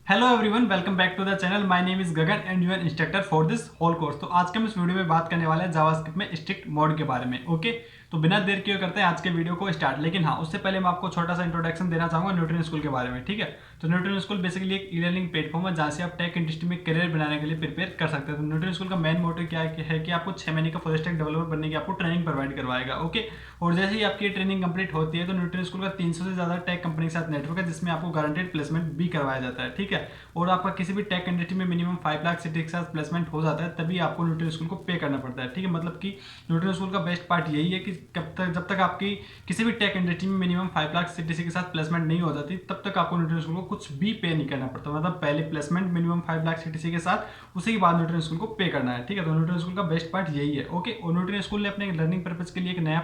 Hello everyone, welcome back to the channel. My name is Gagan and you are instructor for this whole course. तो आज के हम इस video में बात करने वाले हैं जावास्क्रिप्ट में स्ट्रिक्ट मोड के बारे में। ओके, तो बिना देर किए करते हैं आज के वीडियो को स्टार्ट। लेकिन हाँ, उससे पहले मैं आपको छोटा सा इंट्रोडक्शन देना चाहूंगा न्यूट्रन स्कूल के बारे में। ठीक है, तो न्यूट्रन स्कूल बेसिकली एक ई लर्निंग प्लेटफॉर्म है जहाँ से आप टेक इंडस्ट्री में करियर बनाने के लिए प्रिपेयर कर सकते हैं। तो न्यूट्रन स्कूल का मेन मोटिव क्या है कि आपको 6 महीने का फुल स्टैक डेवलपर बनने की आपको ट्रेनिंग प्रोवाइड करवाएगा। ओके, और जैसे ही आपकी ट्रेनिंग कंप्लीट होती है तो न्यूट्रन स्कूल का 300 से ज्यादा टेक कंपनी के साथ नेटवर्क है जिसमें आपको गारंटेड प्लेसमेंट भी करवाया जाता है। ठीक है, और आपका किसी भी टेक इंडस्ट्री में मिनिमम 5 लाख सिटी के साथ प्लेसमेंट हो जाता है तभी आपको न्यूट्रन स्कूल को पे करना पड़ता है। ठीक है, मतलब कि न्यूट्रन स्कूल का बेस्ट पार्ट यही है कि जब तक आपकी किसी भी टेक इंडस्ट्री में मिनिमम 5 लाख सिटी के साथ प्लेसमेंट नहीं हो जाती तब तक आपको न्यूट्रन स्कूल को कुछ भी पे नहीं करना पड़ता। मतलब पहले प्लेसमेंट मिनिमम 5 लाख सिटी के साथ, उसी के बाद न्यूट्रन स्कूल को पे करना है। ठीक है, तो न्यूट्रन स्कूल का बेस्ट पार्ट यही है। ओके, और न्यूट्रन स्कूल ने अपने लर्निंग पर्पज के लिए एक नया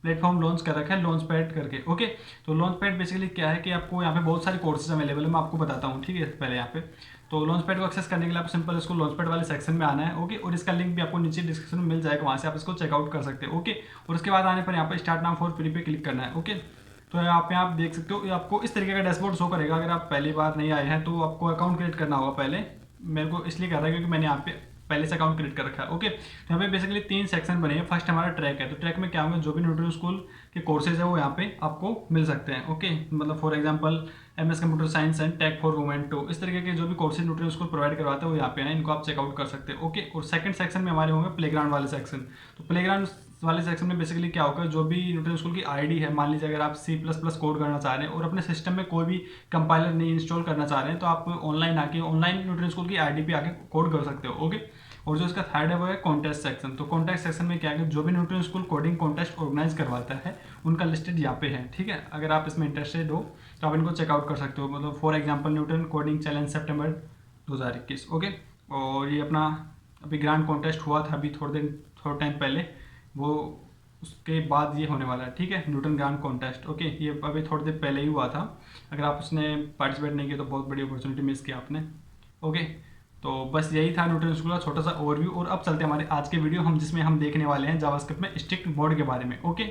प्लेटफॉर्म लॉन्च कर रखा है, लॉन्च पैड करके। ओके, तो लॉन्च पैड बेसिकली क्या है कि आपको यहाँ पे बहुत सारी कोर्सेज अवेलेबल है, मैं आपको बताता हूँ। ठीक है, पहले यहाँ पे तो लॉन्च पैड को एक्सेस करने के लिए आप सिंपल इसको लॉन्च पैड वाले सेक्शन में आना है। ओके, और इसका लिंक भी आपको नीचे डिस्क्रिप्शन में मिल जाएगा, वहाँ से आप इसको चेकआउट कर सकते हैं। ओके, और उसके बाद आने पर यहाँ पर स्टार्ट नाउ फॉर फ्री पे क्लिक करना है। ओके, तो यहाँ पे आप देख सकते हो, ये आपको इस तरीके का डैशबोर्ड शो करेगा। अगर आप पहली बार नहीं आए हैं तो आपको अकाउंट क्रिएट करना होगा पहले। मेरे को इसलिए कर रहा है क्योंकि मैंने यहाँ पे पहले से अकाउंट क्रिएट कर रखा है। ओके, तो यहाँ पे बेसिकली 3 सेक्शन बने हैं। फर्स्ट हमारा ट्रैक है, तो ट्रैक में क्या होगा, जो भी न्यूट्रन स्कूल के कोर्सेज है वो यहाँ पे आपको मिल सकते हैं। ओके, मतलब for example MS computer science and tech for women 2, इस तरीके के जो भी कोर्सेज न्यूट्रन स्कूल प्रोवाइड करवाते हैं वो यहाँ पे हैं, इनको आप चेकआउट कर सकते हैं। ओके, और सेकंड सेक्शन में हमारे होंगे प्लेग्राउंड वाले सेक्शन। तो प्लेग्राउंड वाले सेक्शन में बेसिकली क्या होगा, जो भी न्यूट्रन स्कूल की आईडी है, मान लीजिए अगर आप C++ कोड करना चाह रहे हैं और अपने सिस्टम में कोई भी कंपाइलर नहीं इंस्टॉल करना चाह रहे हैं तो आप ऑनलाइन न्यूट्रन स्कूल की आईडी पे आके कोड कर सकते हो। ओके, और जो इसका थर्ड है वो है कॉन्टेस्ट सेक्शन। तो कॉन्टेस्ट सेक्शन में क्या है, जो भी Newton school coding contest organize करवाता है उनका लिस्टेड यहाँ पे है। ठीक है, अगर आप इसमें इंटरेस्टेड हो तो आप इनको चेकआउट कर सकते हो। मतलब for example Newton coding challenge सितंबर 2021। ओके, और ये अपना अभी ग्रांड कॉन्टेस्ट हुआ था अभी थोड़े टाइम पहले, वो उसके बाद ये होने वाला है। ठीक है, न्यूटन ग्रांड कॉन्टेस्ट। ओके, ये अभी थोड़ी देर पहले ही हुआ था। अगर आप उसने पार्टिसिपेट नहीं किया तो बहुत बड़ी अपॉर्चुनिटी मिस की आपने। ओके, तो बस यही था न्यूट्रन स्कूल का छोटा सा ओवरव्यू। और अब चलते हैं हमारे आज के वीडियो जिसमें हम देखने वाले हैं जावास्क्रिप्ट में स्ट्रिक्ट मोड के बारे में। ओके,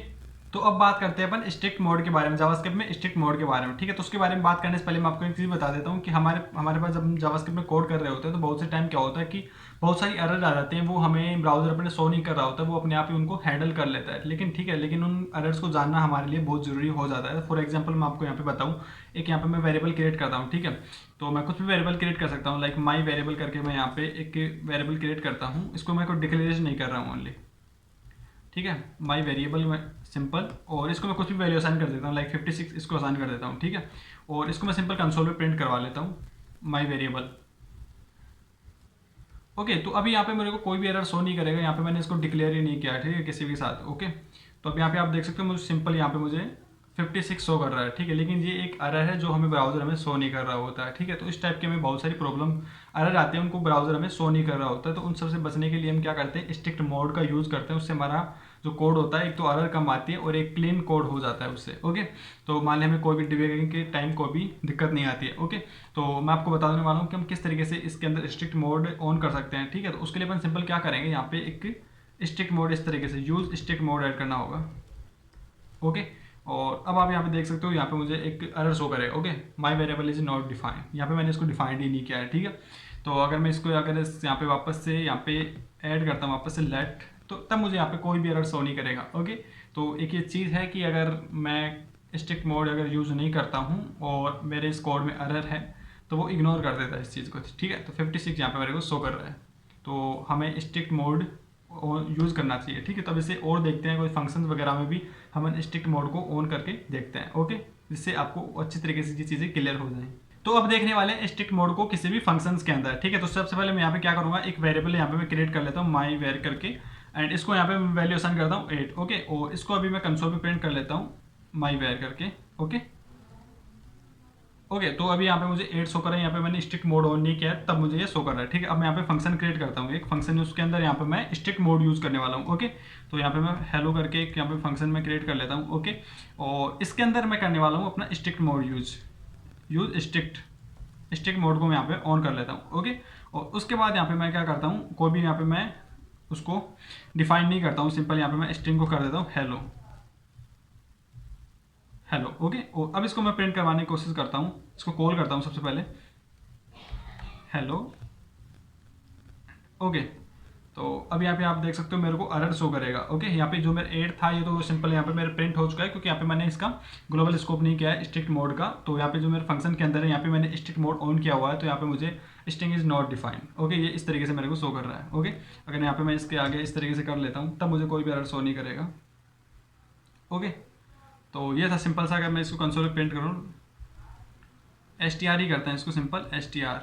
तो अब बात करते हैं अपन स्ट्रिक्ट मोड के बारे में, जावास्क्रिप्ट में स्ट्रिक्ट मोड के बारे में। ठीक है, तो उसके बारे में बात करने से पहले मैं आपको एक चीज़ बता देता हूँ कि हमारे पास जब हम जावास्क्रिप्ट में कोड कर रहे होते हैं तो बहुत से टाइम क्या होता है कि बहुत सारी एरर आ जाते हैं, वो हमें ब्राउजर अपने शो नहीं कर रहा होता, वो अपने आप ही उनको हैंडल कर लेता है। लेकिन ठीक है, लेकिन उन एरर्स को जानना हमारे लिए बहुत जरूरी हो जाता है। फॉर एग्जाम्पल मैं आपको यहाँ पे बताऊँ, एक यहाँ पे मैं वेरिएबल क्रिएट करता हूँ। ठीक है, तो मैं कुछ भी वेरिएबल क्रिएट कर सकता हूँ, लाइक माई वेरिएबल करके मैं यहाँ पे एक वेरिएबल क्रिएट करता हूँ। इसको मैं कोई डिक्लेरेशन नहीं कर रहा हूँ ओनली। ठीक है, माई वेरिएबल में सिंपल, और इसको मैं कुछ भी वैल्यू असाइन कर देता हूँ, लाइक 56 इसको असाइन कर देता हूँ। ठीक है, और इसको मैं सिंपल कंसोल पे प्रिंट करवा लेता हूँ, माई वेरिएबल। ओके, तो अभी यहाँ पे मेरे को कोई भी एरर शो नहीं करेगा, यहाँ पे मैंने इसको डिक्लेयर ही नहीं किया। ठीक है, किसी के साथ। ओके, तो अब यहाँ पे आप देख सकते हो मुझे सिंपल यहाँ पे मुझे 56 शो कर रहा है। ठीक है, लेकिन ये एक एरर है जो हमें ब्राउजर हमें शो नहीं कर रहा होता है। ठीक है, तो इस टाइप के हमें बहुत सारी प्रॉब्लम एरर आते हैं, उनको ब्राउजर हमें शो नहीं कर रहा होता है। तो उन सबसे बचने के लिए हम क्या करते हैं, स्ट्रिक्ट मोड का यूज़ करते हैं। उससे हमारा जो कोड होता है, एक तो एरर कम आती है और एक क्लीन कोड हो जाता है उससे। ओके, तो मान लें हमें कोई भी डिबगिंग के टाइम कोई भी दिक्कत नहीं आती है। ओके, तो मैं आपको बताने वाला हूँ कि हम किस तरीके से इसके अंदर स्ट्रिक्ट मोड ऑन कर सकते हैं। ठीक है, तो उसके लिए अपन सिंपल क्या करेंगे, यहाँ पे एक स्ट्रिक्ट मोड इस तरीके से यूज स्ट्रिक्ट मोड ऐड करना होगा। ओके, और अब आप यहाँ पे देख सकते हो, यहाँ पे मुझे एक एरर शो करेगा। Okay, my variable is not defined, यहाँ पे मैंने इसको डिफाइंड ही नहीं किया है। ठीक है, तो अगर मैं इसको यहाँ पे वापस से यहाँ पे ऐड करता हूँ, वापस से लेट, तो तब मुझे यहाँ पे कोई भी एरर शो नहीं करेगा। ओके, तो एक ये चीज़ है कि अगर मैं स्ट्रिक्ट मोड अगर यूज़ नहीं करता हूँ और मेरे इस कोड में एरर है तो वो इग्नोर कर देता है इस चीज़ को। ठीक है, तो 56 यहाँ पे मेरे को शो कर रहा है, तो हमें स्ट्रिक्ट मोड यूज़ करना चाहिए। ठीक है, तब इसे और देखते हैं, कोई फंक्शन वगैरह में भी हम स्ट्रिक्ट मोड को ऑन करके देखते हैं। ओके, जिससे आपको अच्छी तरीके से ये चीज़ें क्लियर हो जाएं। तो अब देखने वाले हैं स्ट्रिक्ट मोड को किसी भी फंक्शंस के अंदर। ठीक है, तो सबसे पहले मैं यहाँ पे क्या करूँगा, एक वेरिएबल यहाँ पे मैं क्रिएट कर लेता हूँ माई वेर करके, एंड इसको यहाँ पे मैं वैल्यू असाइन करता हूँ 8। ओके, और इसको अभी मैं कंसोल पे प्रिंट कर लेता हूँ माई वेर करके। ओके, ओके, तो अभी यहाँ पे मुझे 8 शो कर रहा है, यहाँ पे मैंने स्ट्रिक्ट मोड ऑन नहीं किया है तब मुझे ये शो कर रहा है। ठीक है, अब मैं यहाँ पे फंक्शन क्रिएट करता हूँ, एक फंक्शन उसके अंदर यहाँ पे मैं स्ट्रिक्ट मोड यूज़ करने वाला हूँ। ओके, तो यहाँ पे मैं हेलो करके एक यहाँ पे फंक्शन में क्रिएट कर लेता हूँ। ओके, और इसके अंदर मैं करने वाला हूँ अपना strict mode use strict mode को मैं यहाँ पे ऑन कर लेता हूँ। ओके, और उसके बाद यहाँ पे मैं क्या करता हूँ, कोई भी यहाँ पे मैं उसको डिफाइन नहीं करता हूँ, सिंपल यहाँ पे मैं स्ट्रिंग को कर देता हूँ हेलो। ओके, और अब इसको मैं प्रिंट करवाने की कोशिश करता हूँ, इसको कॉल करता हूँ सबसे पहले। हेलो। ओके, तो अब यहाँ पे आप देख सकते हो मेरे को एरर शो करेगा। ओके, यहाँ पे जो मेरा एड था ये तो सिंपल यहाँ पे मेरे प्रिंट हो चुका है, क्योंकि यहाँ पे मैंने इसका ग्लोबल स्कोप नहीं किया है स्ट्रिक्ट मोड का। तो यहाँ पे जो मेरे फंक्शन के अंदर है यहाँ पे मैंने स्ट्रिक्ट मोड ऑन किया हुआ है, तो यहाँ पे मुझे string is not defined. Okay, ये इस तरीके से मेरे को शो कर रहा है। ओके, अगर यहाँ पे मैं इसके आगे इस तरीके से कर लेता हूँ तब मुझे कोई भी एरर शो नहीं करेगा। ओके, तो ये था सिंपल सा। अगर मैं इसको कंसोल पे प्रिंट करूँ, STR ही करते हैं इसको, सिंपल STR।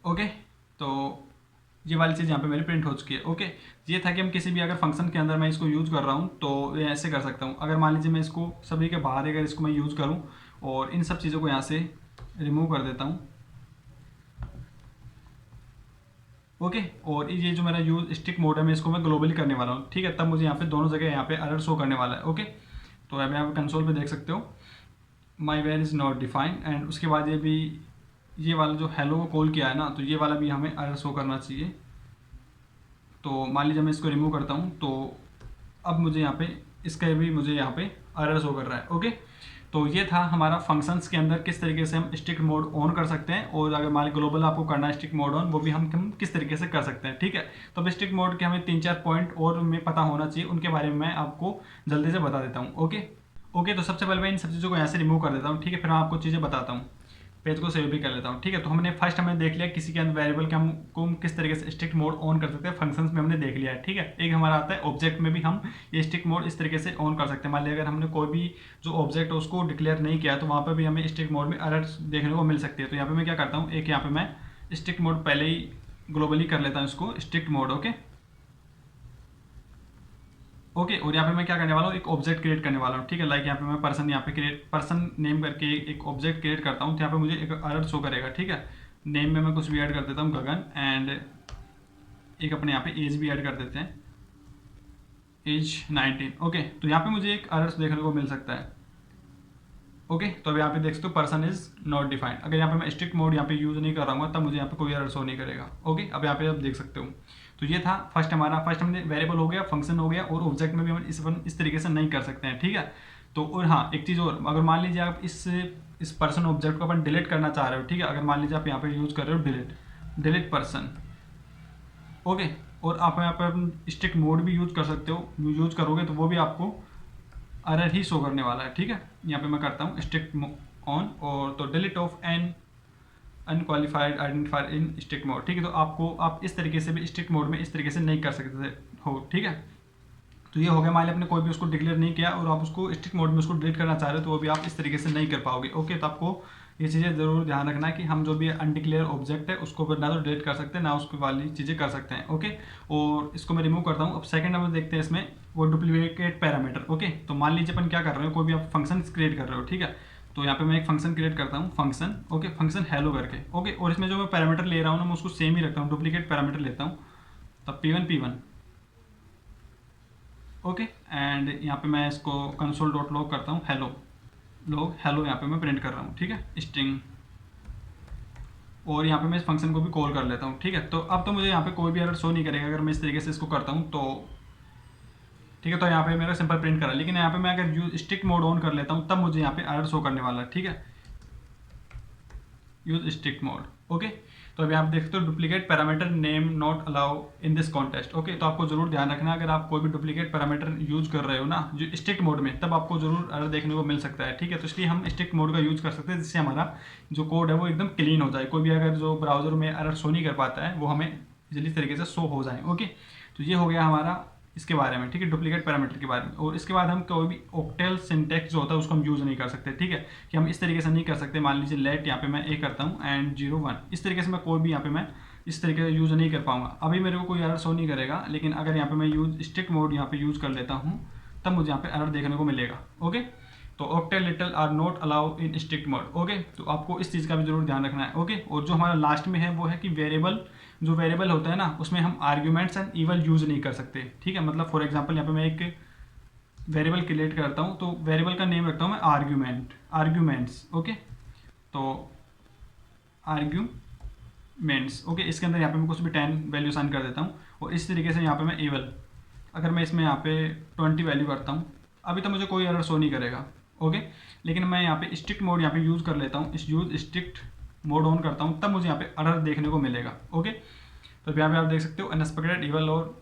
ओके, तो ये वाली चीज़ यहाँ पे मेरी प्रिंट हो चुकी है। ओके, ये था कि हम किसी भी अगर फंक्शन के अंदर मैं इसको यूज़ कर रहा हूँ तो ये ऐसे कर सकता हूँ। अगर मान लीजिए मैं इसको सभी के बाहर अगर इसको मैं यूज़ करूँ और इन सब चीज़ों को यहाँ से रिमूव कर देता हूँ। ओके, और ये जो मेरा यूज स्टिक मोड है मैं इसको मैं ग्लोबली करने वाला हूँ। ठीक है, तब मुझे यहाँ पे दोनों जगह यहाँ पे एरर शो करने वाला है। ओके, तो अब यहाँ पे कंसोल पे देख सकते हो my var is not defined, and उसके बाद ये भी ये वाला जो हेलो को कॉल किया है ना, तो ये वाला भी हमें एरर शो करना चाहिए। तो मान लीजिए मैं इसको रिमूव करता हूँ, तो अब मुझे यहाँ पे इसका भी मुझे यहाँ पे एरर शो कर रहा है। ओके, तो ये था हमारा फंक्शंस के अंदर किस तरीके से हम स्ट्रिक्ट मोड ऑन कर सकते हैं, और अगर मान ग्लोबल आपको करना है स्ट्रिक्ट मोड ऑन, वो भी हम किस तरीके से कर सकते हैं। ठीक है, तो अब स्ट्रिक्ट मोड के हमें 3-4 पॉइंट और में पता होना चाहिए, उनके बारे में मैं आपको जल्दी से बता देता हूँ। ओके, तो सबसे पहले मैं इन सब चीज़ों को यहाँ से रिमूव कर देता हूँ। ठीक है, फिर मैं आपको चीज़ें बताता हूँ, पेज को सेव भी कर लेता हूँ। ठीक है, तो हमने देख लिया किसी के अंदर वेरिएबल के हम किस तरीके से स्ट्रिक्ट मोड ऑन कर सकते हैं। फंक्शंस में हमने देख लिया है। ठीक है, एक हमारा आता है ऑब्जेक्ट में भी हम ये स्ट्रिक्ट मोड इस तरीके से ऑन कर सकते हैं। मान लिया अगर हमने कोई भी जो ऑब्जेक्ट है उसको डिक्लेयर नहीं किया तो वहाँ पर भी हमें स्ट्रिक्ट मोड में एरर देखने को मिल सकती है। तो यहाँ पे मैं क्या करता हूँ, एक यहाँ पे मैं स्ट्रिक्ट मोड पहले ही ग्लोबली कर लेता हूँ इसको स्ट्रिक्ट मोड। ओके, और यहाँ पे मैं क्या करने वाला हूँ, एक ऑब्जेक्ट क्रिएट करने वाला हूँ। ठीक है, लाइक यहाँ पे मैं पर्सन यहाँ पे पर्सन नेम करके एक ऑब्जेक्ट क्रिएट करता हूँ। तो यहाँ पे मुझे एक एरर शो करेगा। ठीक है, नेम में मैं कुछ भी ऐड कर देता हूँ, गगन, एंड एक अपने यहाँ पे एज भी ऐड कर देते हैं, एज 19। ओके, तो यहाँ पे मुझे एक एरर देखने को मिल सकता है। ओके, तो अब यहाँ पे देख सकते हो पर्सन इज नॉट डिफाइंड। अगर यहाँ पे मैं स्ट्रिक्ट मोड यहाँ पे यूज़ नहीं कर रहा हूँ तब मुझे यहाँ पे कोई एरर शो नहीं करेगा। ओके, अब यहाँ पे आप देख सकते हो। तो ये था फर्स्ट हमने वेरिएबल हो गया, फंक्शन हो गया, और ऑब्जेक्ट में भी हम इस तरीके से नहीं कर सकते हैं। ठीक है, तो और हाँ एक चीज़ और, अगर मान लीजिए आप इस पर्सन ऑब्जेक्ट को अपन डिलीट करना चाह रहे हो। ठीक है, अगर मान लीजिए आप यहाँ पे यूज़ कर रहे हो डिलीट पर्सन। ओके, और आप यहाँ पे स्ट्रिक्ट मोड भी यूज़ कर सकते हो, यूज़ करोगे तो वो भी आपको एरर ही शो करने वाला है। ठीक है, यहाँ पे मैं करता हूँ स्ट्रिक्ट ऑन, और तो delete of an unqualified identifier in strict mode. ठीक है, तो आप इस तरीके से भी स्ट्रिक्ट मोड में इस तरीके से नहीं कर सकते हो। ठीक है, तो ये हो गया, मान लिया आपने कोई भी उसको डिक्लेयर नहीं किया और आप उसको स्ट्रिक्ट मोड में उसको डिलीट करना चाह रहे हो तो वो भी आप इस तरीके से नहीं कर पाओगे। ओके, तो आपको ये चीज़ें ज़रूर ध्यान रखना है कि हम जो भी अनडिक्लेयर ऑब्जेक्ट है उसको ना तो डिलीट कर सकते हैं ना उसको वाली चीज़ें कर सकते हैं। ओके, और इसको मैं रिमूव करता हूँ। अब सेकंड नंबर देखते हैं इसमें वो डुप्लीकेट पैरामीटर। ओके, तो मान लीजिए अपन क्या कर रहे हो, कोई भी आप फंक्शन क्रिएट कर रहे हो। ठीक है, तो यहाँ पे मैं एक फंक्शन क्रिएट करता हूँ, फंक्शन। ओके, फंक्शन हेलो करके। ओके, और इसमें जो मैं पैरामीटर ले रहा हूँ ना मैं उसको सेम ही रखता हूँ, डुप्लीकेट पैरामीटर लेता हूँ, तब P1 ओके, एंड यहाँ पे मैं इसको कंसोल डॉट लॉग करता हूँ, हेलो यहाँ पे मैं प्रिंट कर रहा हूँ। ठीक है, स्ट्रिंग, और यहाँ पे मैं इस फंक्शन को भी कॉल कर लेता हूँ। ठीक है, तो अब तो मुझे यहाँ पे कोई भी एरर शो नहीं करेगा अगर मैं इस तरीके से इसको करता हूँ तो। ठीक है, तो यहाँ पे मेरा सिंपल प्रिंट करा, लेकिन यहाँ पे मैं अगर स्ट्रिक्ट मोड ऑन कर लेता हूँ तब मुझे यहाँ पे एरर शो करने वाला है। ठीक है, यूज स्ट्रिक्ट मोड। ओके, तो अभी आप देखते हो duplicate parameter name not allow in this contest. Okay, तो आपको जरूर ध्यान रखना अगर आप कोई भी डुप्लीकेट पैरामीटर यूज कर रहे हो ना जो स्ट्रिक्ट मोड में, तब आपको जरूर एरर देखने को मिल सकता है। ठीक है, तो इसलिए हम स्ट्रिक्ट मोड का यूज कर सकते हैं जिससे हमारा जो कोड है वो एकदम क्लीन हो जाए, कोई भी अगर जो ब्राउजर में एरर शो नहीं कर पाता है वो हमें जल्दी तरीके से शो हो जाए। ओके, तो ये हो गया हमारा इसके बारे में। ठीक है, डुप्लीकेट पैरामीटर के बारे में। और इसके बाद हम कोई भी ऑक्टेल सिंटैक्स जो होता है उसको हम यूज़ नहीं कर सकते। ठीक है, कि हम इस तरीके से नहीं कर सकते, मान लीजिए लेट यहाँ पे मैं ए करता हूँ एंड 0 1, इस तरीके से मैं कोई भी यहाँ पे मैं इस तरीके से यूज़ नहीं कर पाऊंगा। अभी मेरे को कोई एरर शो नहीं करेगा, लेकिन अगर यहाँ पे मैं स्ट्रिक्ट मोड यहाँ पे यूज़ कर लेता हूँ तब मुझे यहाँ पे एरर देखने को मिलेगा। ओके, तो octal literal are not allow in strict mode. Okay, तो आपको इस चीज़ का भी जरूर ध्यान रखना है। ओके, और जो हमारा लास्ट में है वो है कि जो वेरिएबल होता है ना उसमें हम आर्ग्यूमेंट्स एंड इवल यूज़ नहीं कर सकते। ठीक है, मतलब फॉर एग्जांपल यहाँ पे मैं एक वेरिएबल क्रिएट करता हूँ तो वेरिएबल का नेम रखता हूँ मैं आर्ग्यूमेंट्स। ओके, तो आर्ग्यूमेंट्स। ओके, इसके अंदर यहाँ पे मैं कुछ भी 10 वैल्यू साइन कर देता हूँ, और इस तरीके से यहाँ पे मैं इवल, अगर मैं इसमें यहाँ पे 20 वैल्यू करता हूँ अभी तो मुझे कोई एरर शो नहीं करेगा। ओके, लेकिन मैं यहाँ पे स्ट्रिक्ट मोड यहाँ पे यूज़ कर लेता हूँ, यूज़ स्ट्रिक्ट मोड ऑन करता हूँ तब मुझे यहाँ पे एरर देखने को मिलेगा। ओके, तो यहाँ पे आप देख सकते हो अनएक्सपेक्टेड इवल और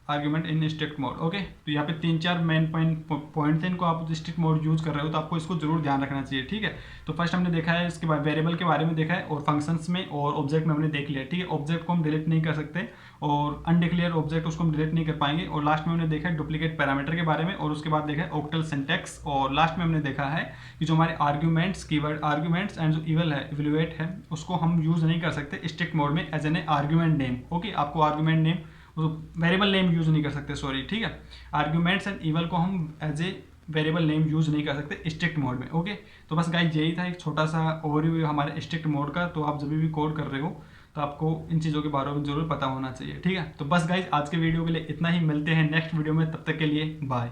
argument in strict mode. Okay, तो यहाँ पे 3-4 मेन पॉइंट थे, इनको आप स्ट्रिक्ट मोड यूज कर रहे हो तो आपको इसको जरूर ध्यान रखना चाहिए। ठीक है, तो फर्स्ट हमने देखा है इसके बाद वेरिएबल के बारे में देखा है, और फंक्शंस में और ऑब्जेक्ट में हमने देख लिया। ठीक है, ऑब्जेक्ट को हम डिलीट नहीं कर सकते और अनडिक्लेयर ऑब्जेक्ट उसको हम डिलीट नहीं कर पाएंगे। और लास्ट में हमने देखा है डुप्लीकेट पैरामीटर के बारे में, और उसके बाद देखा है ऑक्टल सिंटैक्स, और लास्ट में हमने देखा है कि जो हमारे आर्ग्यूमेंट्स कीवर्ड आर्ग्यूमेंट्स एंड जो इवल है इवैल्यूएट है उसको हम यूज नहीं कर सकते स्ट्रिक्ट मोड में as an argument name. Okay, आपको argument name variable name use नहीं कर सकते, सॉरी। ठीक है, आर्ग्यूमेंट्स एंड इवल को हम as a variable name use नहीं कर सकते स्ट्रिक्ट मोड में। ओके, तो बस गाइस यही था एक छोटा सा ओवरव्यू हमारे स्ट्रिक्ट मोड का। तो आप जब भी कोड कर रहे हो तो आपको इन चीज़ों के बारे में जरूर पता होना चाहिए। ठीक है, तो बस गाइस आज के वीडियो के लिए इतना ही, मिलते हैं नेक्स्ट वीडियो में, तब तक के लिए बाय।